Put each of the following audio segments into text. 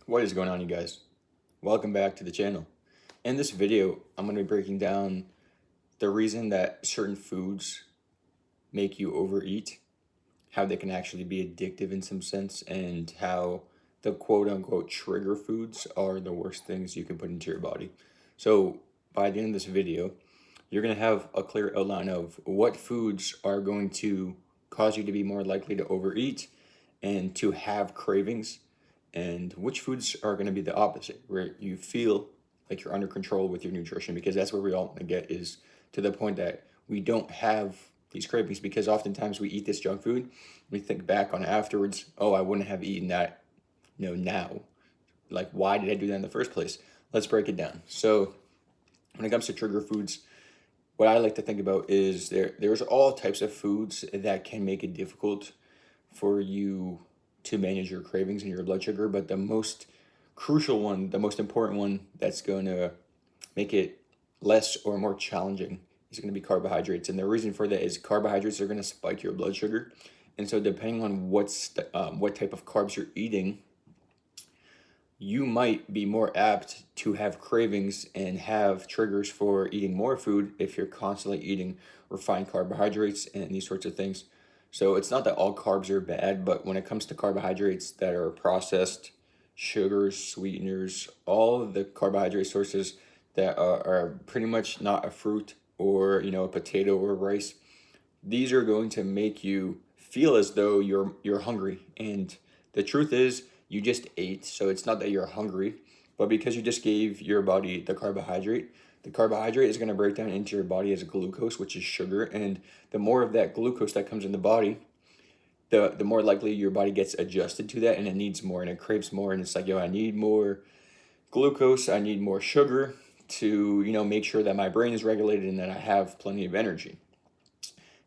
What is going on, you guys? Welcome back to the channel. In this video, I'm going to be breaking down the reason that certain foods make you overeat, how they can actually be addictive in some sense, and how the quote unquote trigger foods are the worst things you can put into your body. So, by the end of this video, you're going to have a clear outline of what foods are going to cause you to be more likely to overeat and to have cravings, and which foods are going to be the opposite, where you feel like you're under control with your nutrition, because that's where we all want to get, is to the point that we don't have these cravings, because oftentimes we eat this junk food, we think back on it afterwards, oh, I wouldn't have eaten that, now. Like, why did I do that in the first place? Let's break it down. So when it comes to trigger foods, what I like to think about is there's all types of foods that can make it difficult for you to manage your cravings and your blood sugar, but the most crucial one, the most important one that's going to make it less or more challenging is going to be carbohydrates. And the reason for that is carbohydrates are going to spike your blood sugar. And so depending on what type of carbs you're eating, you might be more apt to have cravings and have triggers for eating more food if you're constantly eating refined carbohydrates and these sorts of things. So it's not that all carbs are bad, but when it comes to carbohydrates that are processed, sugars, sweeteners, all of the carbohydrate sources that are pretty much not a fruit or a potato or rice, these are going to make you feel as though you're hungry. And the truth is, you just ate, so it's not that you're hungry, but because you just gave your body the carbohydrate is going to break down into your body as glucose, which is sugar. And the more of that glucose that comes in the body, the more likely your body gets adjusted to that, and it needs more and it craves more. And it's like, yo, I need more glucose, I need more sugar to make sure that my brain is regulated and that I have plenty of energy.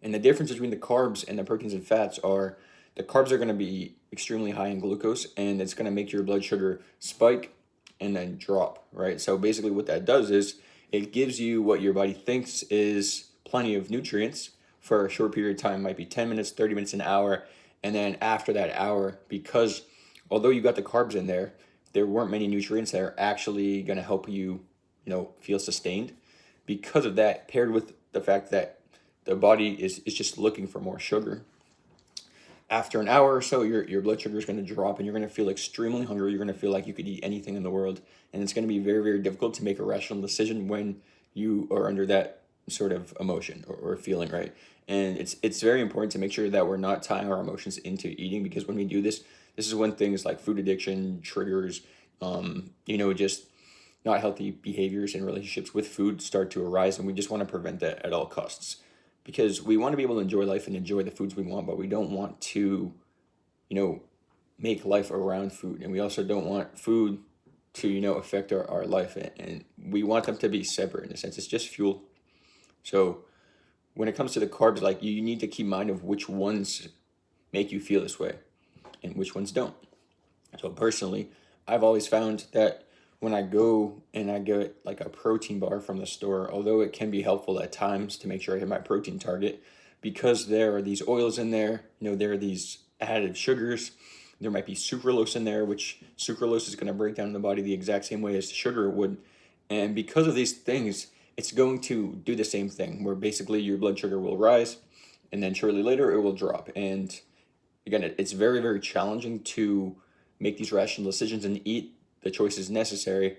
And the difference between the carbs and the proteins and fats are, the carbs are going to be extremely high in glucose, and it's going to make your blood sugar spike and then drop, right? So basically what that does is it gives you what your body thinks is plenty of nutrients for a short period of time, might be 10 minutes, 30 minutes, an hour. And then after that hour, because although you got the carbs in there, there weren't many nutrients that are actually going to help you, feel sustained. Because of that, paired with the fact that the body is just looking for more sugar, after an hour or so, your blood sugar is going to drop and you're going to feel extremely hungry. You're going to feel like you could eat anything in the world. And it's going to be very, very difficult to make a rational decision when you are under that sort of emotion or feeling, right? And it's very important to make sure that we're not tying our emotions into eating, because when we do this, this is when things like food addiction, triggers, just not healthy behaviors and relationships with food start to arise. And we just want to prevent that at all costs, because we want to be able to enjoy life and enjoy the foods we want, but we don't want to, make life around food. And we also don't want food to, affect our life. And we want them to be separate in a sense. It's just fuel. So when it comes to the carbs, like, you need to keep mind of which ones make you feel this way and which ones don't. So personally, I've always found that when I go and I get like a protein bar from the store, although it can be helpful at times to make sure I hit my protein target, because there are these oils in there, there are these added sugars, there might be sucralose in there, which sucralose is going to break down in the body the exact same way as sugar would. And because of these things, it's going to do the same thing, where basically your blood sugar will rise and then shortly later it will drop. And again, it's very, very challenging to make these rational decisions and eat the choices necessary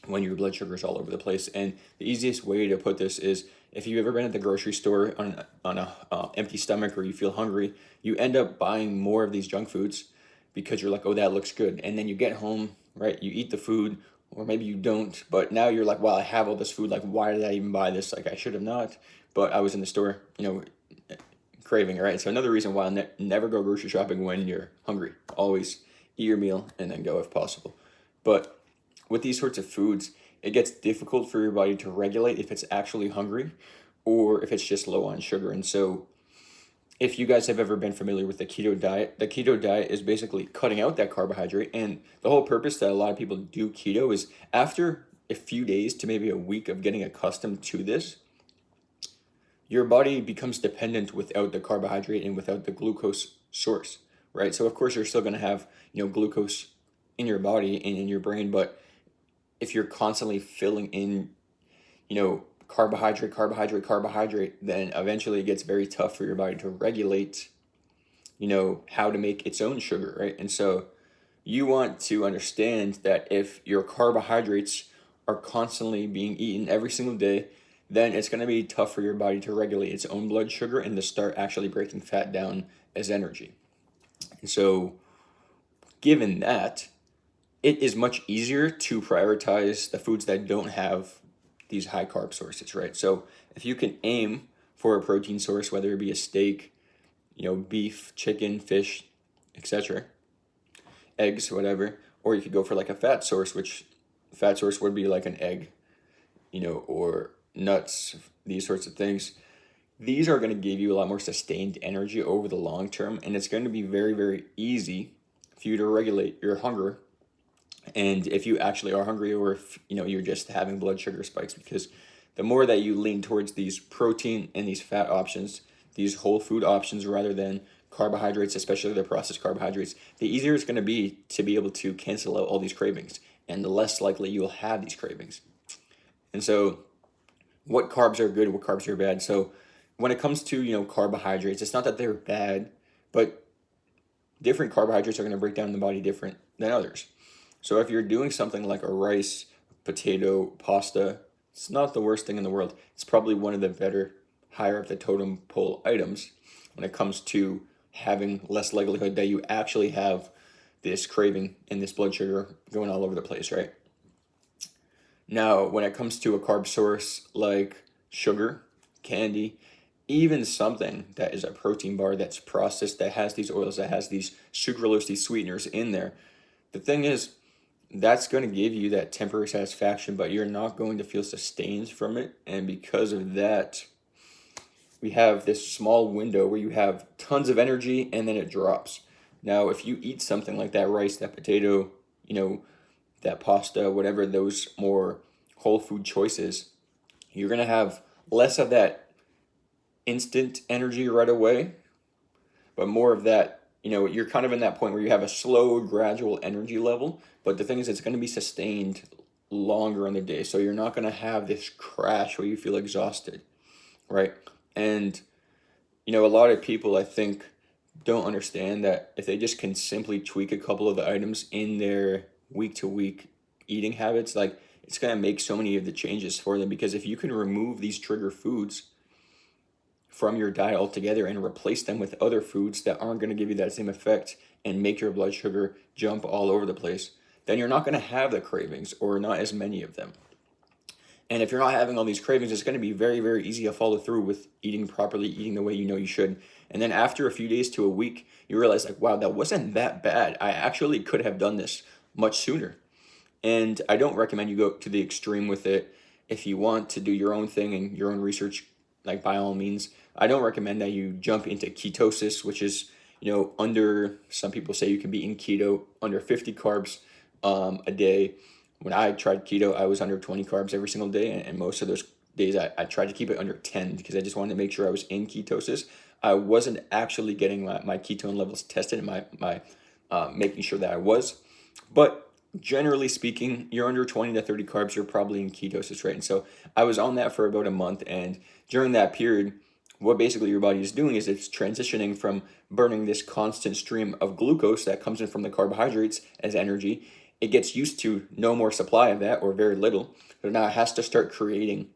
when your blood sugar is all over the place. And the easiest way to put this is, if you've ever been at the grocery store on a empty stomach, or you feel hungry, you end up buying more of these junk foods because you're like, oh, that looks good. And then you get home, right? You eat the food, or maybe you don't, but now you're like, wow, I have all this food. Like, why did I even buy this? Like, I should have not, but I was in the store, craving, right? So another reason why I'll never go grocery shopping when you're hungry. Always eat your meal and then go if possible. But with these sorts of foods, it gets difficult for your body to regulate if it's actually hungry or if it's just low on sugar. And so if you guys have ever been familiar with the keto diet is basically cutting out that carbohydrate. And the whole purpose that a lot of people do keto is, after a few days to maybe a week of getting accustomed to this, your body becomes dependent without the carbohydrate and without the glucose source, right? So of course you're still going to have, glucose in your body and in your brain. But if you're constantly filling in, carbohydrate, then eventually it gets very tough for your body to regulate, how to make its own sugar, right? And so you want to understand that if your carbohydrates are constantly being eaten every single day, then it's going to be tough for your body to regulate its own blood sugar and to start actually breaking fat down as energy. And so, given that, it is much easier to prioritize the foods that don't have these high carb sources, right? So, if you can aim for a protein source, whether it be a steak, beef, chicken, fish, etc., eggs, whatever, or you could go for like a fat source, which fat source would be like an egg, or nuts, these sorts of things. These are going to give you a lot more sustained energy over the long term, and it's going to be very, very easy for you to regulate your hunger. And if you actually are hungry, or if you're just having blood sugar spikes, because the more that you lean towards these protein and these fat options, these whole food options rather than carbohydrates, especially the processed carbohydrates, the easier it's going to be able to cancel out all these cravings, and the less likely you'll have these cravings. And so what carbs are good, what carbs are bad. So when it comes to, carbohydrates, it's not that they're bad, but different carbohydrates are going to break down in the body different than others. So if you're doing something like a rice, potato, pasta, it's not the worst thing in the world. It's probably one of the better, higher up the totem pole items when it comes to having less likelihood that you actually have this craving and this blood sugar going all over the place, right? Now, when it comes to a carb source like sugar, candy, even something that is a protein bar that's processed, that has these oils, that has these sucralose, these sweeteners in there, the thing is, that's going to give you that temporary satisfaction, but you're not going to feel sustained from it. And because of that, we have this small window where you have tons of energy and then it drops. Now, if you eat something like that rice, that potato, that pasta, whatever, those more whole food choices, you're going to have less of that instant energy right away, but more of that, you're kind of in that point where you have a slow, gradual energy level. But the thing is, it's going to be sustained longer in the day. So you're not going to have this crash where you feel exhausted, right? And, a lot of people, I think, don't understand that if they just can simply tweak a couple of the items in their week-to-week eating habits, like, it's going to make so many of the changes for them. Because if you can remove these trigger foods from your diet altogether and replace them with other foods that aren't going to give you that same effect and make your blood sugar jump all over the place, then you're not going to have the cravings, or not as many of them. And if you're not having all these cravings, it's going to be very, very easy to follow through with eating properly, eating the way you should. And then after a few days to a week, you realize, like, wow, that wasn't that bad. I actually could have done this much sooner. And I don't recommend you go to the extreme with it. If you want to do your own thing and your own research, like, by all means, I don't recommend that you jump into ketosis, which is, under, some people say you can be in keto under 50 carbs a day. When I tried keto, I was under 20 carbs every single day, and most of those days I tried to keep it under 10 because I just wanted to make sure I was in ketosis. I wasn't actually getting my ketone levels tested, and my making sure that I was. But generally speaking, you're under 20 to 30 carbs, you're probably in ketosis, right? And so I was on that for about a month, and during that period, what basically your body is doing is it's transitioning from burning this constant stream of glucose that comes in from the carbohydrates as energy. It gets used to no more supply of that, or very little, but now it has to start creating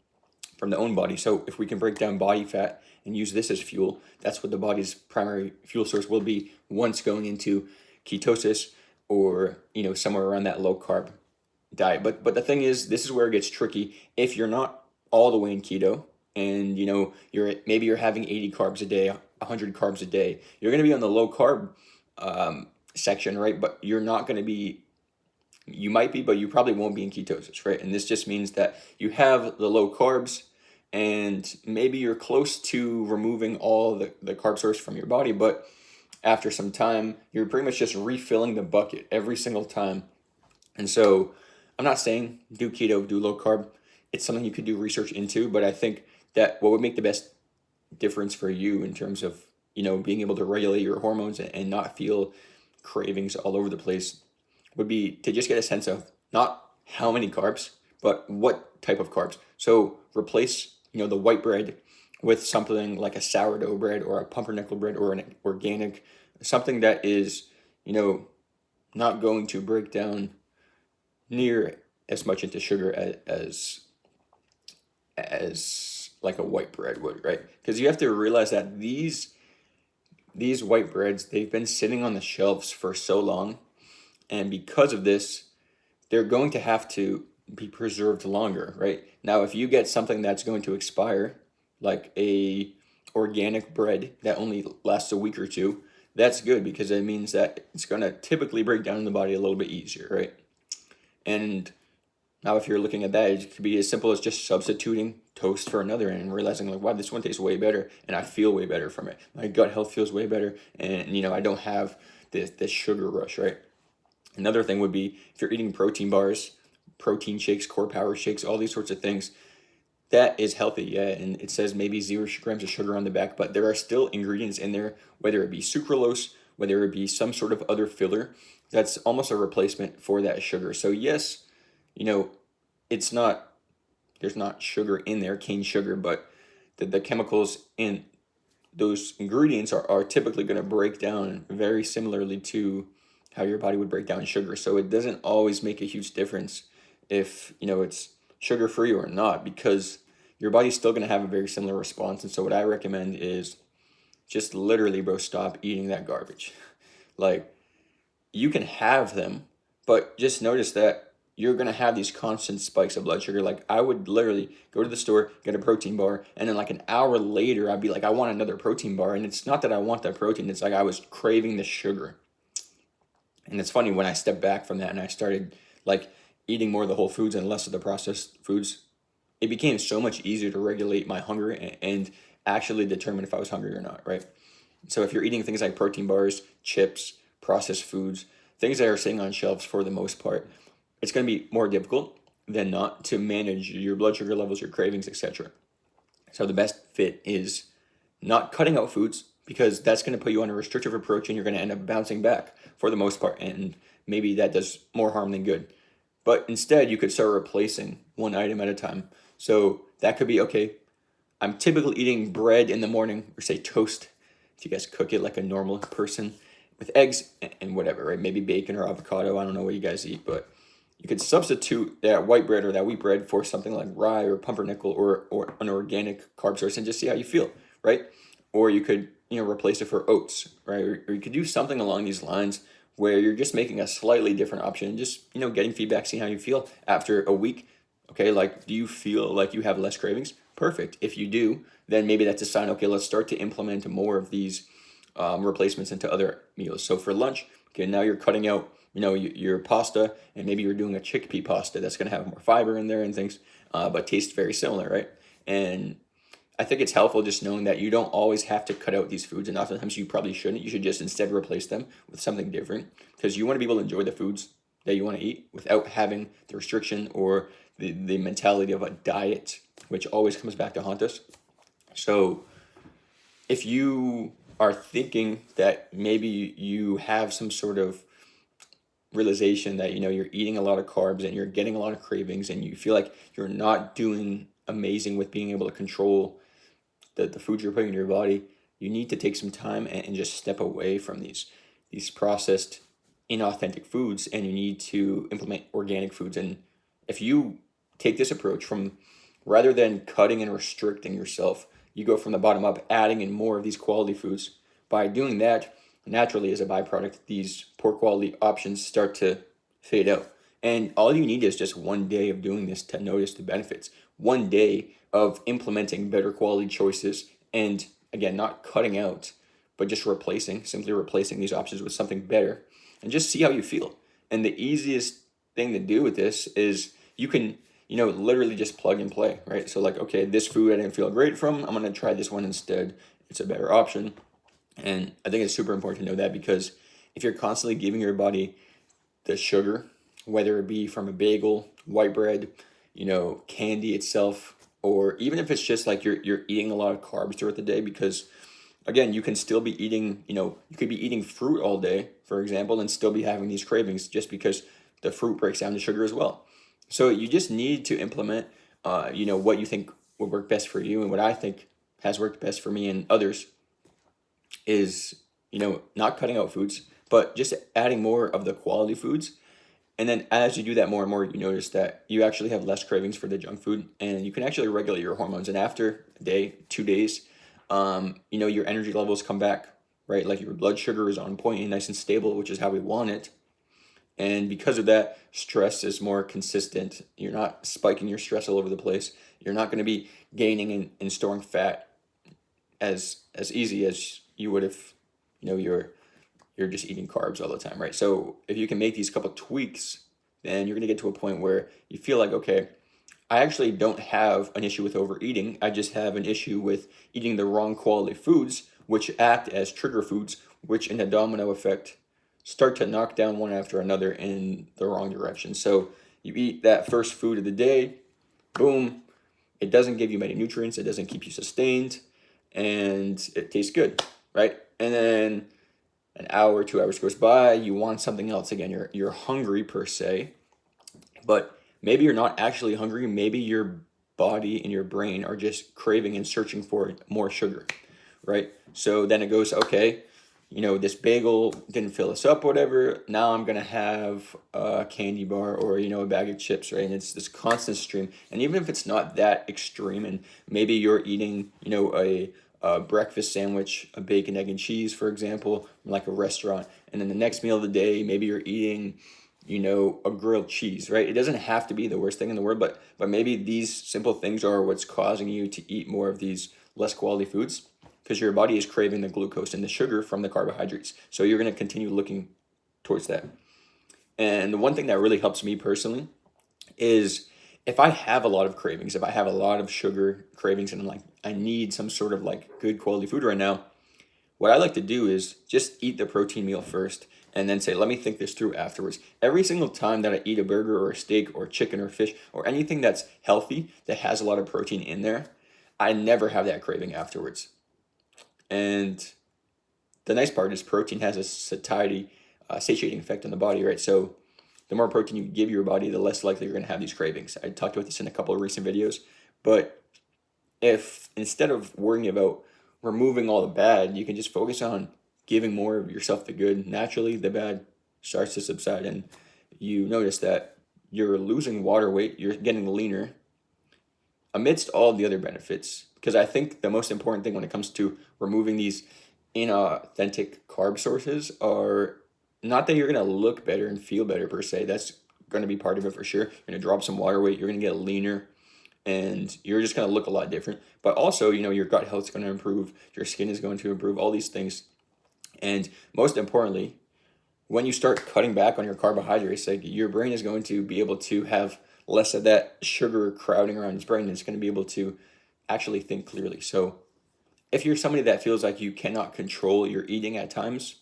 from the own body. So if we can break down body fat and use this as fuel, that's what the body's primary fuel source will be once going into ketosis, or somewhere around that low carb diet. But the thing is, this is where it gets tricky. If you're not all the way in keto, and you're having 80 carbs a day, 100 carbs a day, you're going to be on the low carb section, right? But you're not going to be, you might be, but you probably won't be in ketosis, right? And this just means that you have the low carbs, and maybe you're close to removing all the carb source from your body, but after some time, you're pretty much just refilling the bucket every single time. And so I'm not saying do keto, do low carb. It's something you could do research into, but I think that what would make the best difference for you in terms of, being able to regulate your hormones and not feel cravings all over the place would be to just get a sense of not how many carbs, but what type of carbs. So replace, the white bread with something like a sourdough bread or a pumpernickel bread or an organic, something that is, you know, not going to break down near as much into sugar as like a white bread would, right? Because you have to realize that these white breads, they've been sitting on the shelves for so long, and because of this, they're going to have to be preserved longer, right? Now, if you get something that's going to expire, like a organic bread that only lasts a week or two, that's good because it means that it's going to typically break down in the body a little bit easier, right? And now, if you're looking at that, it could be as simple as just substituting toast for another and realizing, like, wow, this one tastes way better and I feel way better from it. My gut health feels way better, and I don't have this sugar rush, right? Another thing would be if you're eating protein bars, protein shakes, core power shakes, all these sorts of things. That is healthy, yeah, and it says maybe 0 grams of sugar on the back, but there are still ingredients in there, whether it be sucralose, whether it be some sort of other filler, that's almost a replacement for that sugar. So yes, you know, it's not, there's not sugar in there, cane sugar, but the chemicals in those ingredients are typically going to break down very similarly to how your body would break down sugar. So it doesn't always make a huge difference if, it's sugar free or not, because your body's still going to have a very similar response. And so what I recommend is just literally, bro, stop eating that garbage. Like, you can have them, but just notice that you're going to have these constant spikes of blood sugar. Like, I would literally go to the store, get a protein bar, and then like an hour later, I'd be like, I want another protein bar. And it's not that I want that protein, it's like I was craving the sugar. And it's funny, when I stepped back from that and I started like eating more of the whole foods and less of the processed foods, it became so much easier to regulate my hunger and actually determine if I was hungry or not, right? So if you're eating things like protein bars, chips, processed foods, things that are sitting on shelves for the most part, it's going to be more difficult than not to manage your blood sugar levels, your cravings, etc. So the best fit is not cutting out foods, because that's going to put you on a restrictive approach and you're going to end up bouncing back for the most part. And maybe that does more harm than good. But instead, you could start replacing one item at a time. So that could be, okay, I'm typically eating bread in the morning, or say toast, if you guys cook it like a normal person, with eggs and whatever, right? Maybe bacon or avocado. I don't know what you guys eat, but you could substitute that white bread or that wheat bread for something like rye or pumpernickel or an organic carb source and just see how you feel, right? Or you could, replace it for oats, right? Or you could do something along these lines where you're just making a slightly different option and just, getting feedback, seeing how you feel after a week. Okay, like, do you feel like you have less cravings? Perfect. If you do, then maybe that's a sign, okay, let's start to implement more of these replacements into other meals. So for lunch, okay, now you're cutting out, your pasta, and maybe you're doing a chickpea pasta that's going to have more fiber in there and things, but tastes very similar, right? And I think it's helpful just knowing that you don't always have to cut out these foods, and oftentimes you probably shouldn't. You should just instead replace them with something different, because you want to be able to enjoy the foods that you want to eat without having the restriction or the mentality of a diet, which always comes back to haunt us. So if you are thinking that maybe you have some sort of realization that you're eating a lot of carbs and you're getting a lot of cravings and you feel like you're not doing amazing with being able to control the food you're putting in your body, you need to take some time and just step away from these processed, inauthentic foods, and you need to implement organic foods. And if you take this approach from, rather than cutting and restricting yourself, you go from the bottom up, adding in more of these quality foods. By doing that, naturally, as a byproduct, these poor quality options start to fade out. And all you need is just one day of doing this to notice the benefits. One day of implementing better quality choices, and again, not cutting out, but just simply replacing these options with something better, and just see how you feel. And the easiest thing to do with this is you can, literally just plug and play, right? So like, okay, this food I didn't feel great from, I'm going to try this one instead. It's a better option. And I think it's super important to know that, because if you're constantly giving your body the sugar, whether it be from a bagel, white bread, candy itself, or even if it's just like you're eating a lot of carbs throughout the day because again, you can still be eating, you could be eating fruit all day, for example, and still be having these cravings just because the fruit breaks down the sugar as well. So you just need to implement, what you think would work best for you. And what I think has worked best for me and others is, not cutting out foods, but just adding more of the quality foods. And then as you do that more and more, you notice that you actually have less cravings for the junk food, and you can actually regulate your hormones. And after a day, 2 days, your energy levels come back, right? Like your blood sugar is on point and nice and stable, which is how we want it. And because of that, stress is more consistent. You're not spiking your stress all over the place. You're not going to be gaining and storing fat as easy as you would if you're just eating carbs all the time, right? So if you can make these couple tweaks, then you're going to get to a point where you feel like, okay, I actually don't have an issue with overeating. I just have an issue with eating the wrong quality foods, which act as trigger foods, which in a domino effect start to knock down one after another in the wrong direction. So you eat that first food of the day, boom, it doesn't give you many nutrients, it doesn't keep you sustained, and it tastes good, right? And then an hour, 2 hours goes by, you want something else again. You're hungry per se, but maybe you're not actually hungry. Maybe your body and your brain are just craving and searching for more sugar, right? So then it goes, okay, this bagel didn't fill us up, whatever. Now I'm gonna have a candy bar or a bag of chips, right? And it's this constant stream. And even if it's not that extreme, and maybe you're eating, a breakfast sandwich, a bacon, egg, and cheese, for example, from like a restaurant, and then the next meal of the day, maybe you're eating, a grilled cheese, right? It doesn't have to be the worst thing in the world, but maybe these simple things are what's causing you to eat more of these less quality foods because your body is craving the glucose and the sugar from the carbohydrates. So you're going to continue looking towards that. And the one thing that really helps me personally is if I have a lot of cravings, if I have a lot of sugar cravings and I'm like, I need some sort of like good quality food right now, what I like to do is just eat the protein meal first and then say, let me think this through afterwards. Every single time that I eat a burger or a steak or chicken or fish or anything that's healthy, that has a lot of protein in there, I never have that craving afterwards. And the nice part is protein has a satiating effect on the body, right? So the more protein you give your body, the less likely you're going to have these cravings. I talked about this in a couple of recent videos, but if instead of worrying about removing all the bad, you can just focus on giving more of yourself the good, naturally the bad starts to subside, and you notice that you're losing water weight, you're getting leaner amidst all the other benefits. Because I think the most important thing when it comes to removing these inauthentic carb sources are not that you're going to look better and feel better per se. That's going to be part of it for sure. You're going to drop some water weight, you're going to get leaner, and you're just going to look a lot different. But also, your gut health is going to improve, your skin is going to improve, all these things. And most importantly, when you start cutting back on your carbohydrates, like your brain is going to be able to have less of that sugar crowding around its brain, and it's going to be able to actually think clearly. So if you're somebody that feels like you cannot control your eating at times,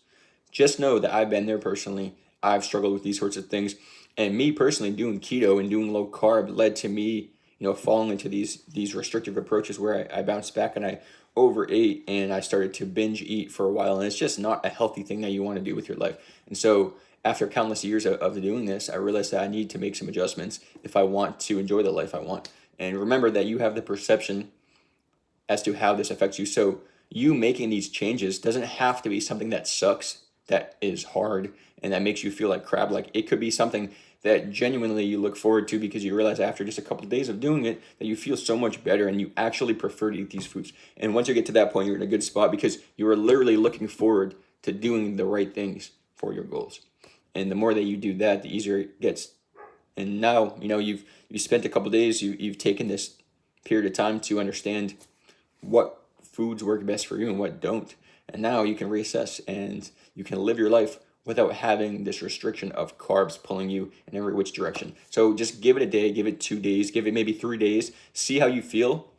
just know that I've been there personally. I've struggled with these sorts of things. And me personally doing keto and doing low carb led to me, falling into these restrictive approaches where I bounced back and I overate and I started to binge eat for a while. And it's just not a healthy thing that you want to do with your life. And so after countless years of doing this, I realized that I need to make some adjustments if I want to enjoy the life I want. And remember that you have the perception as to how this affects you. So you making these changes doesn't have to be something that sucks, that is hard, and that makes you feel like crap. Like it could be something that genuinely you look forward to because you realize after just a couple of days of doing it that you feel so much better and you actually prefer to eat these foods. And once you get to that point, you're in a good spot because you are literally looking forward to doing the right things for your goals. And the more that you do that, the easier it gets. And now, you've spent a couple of days, you've taken this period of time to understand what foods work best for you and what don't. And now you can reassess and you can live your life without having this restriction of carbs pulling you in every which direction. So just give it a day, give it 2 days, give it maybe 3 days, see how you feel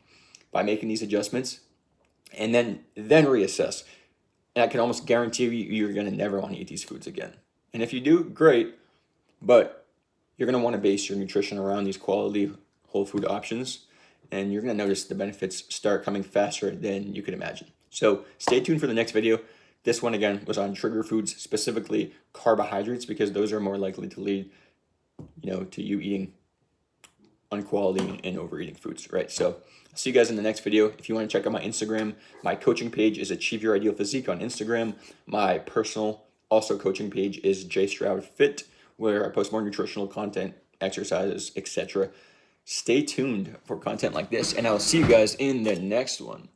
by making these adjustments, and then reassess. And I can almost guarantee you you're going to never want to eat these foods again. And if you do, great, but you're going to want to base your nutrition around these quality whole food options, and you're going to notice the benefits start coming faster than you could imagine. So stay tuned for the next video. This one, again, was on trigger foods, specifically carbohydrates, because those are more likely to lead, to you eating unquality and overeating foods, right? So I'll see you guys in the next video. If you want to check out my Instagram, my coaching page is Achieve Your Ideal Physique on Instagram. My personal also coaching page is J Stroud Fit, where I post more nutritional content, exercises, etc. Stay tuned for content like this, and I'll see you guys in the next one.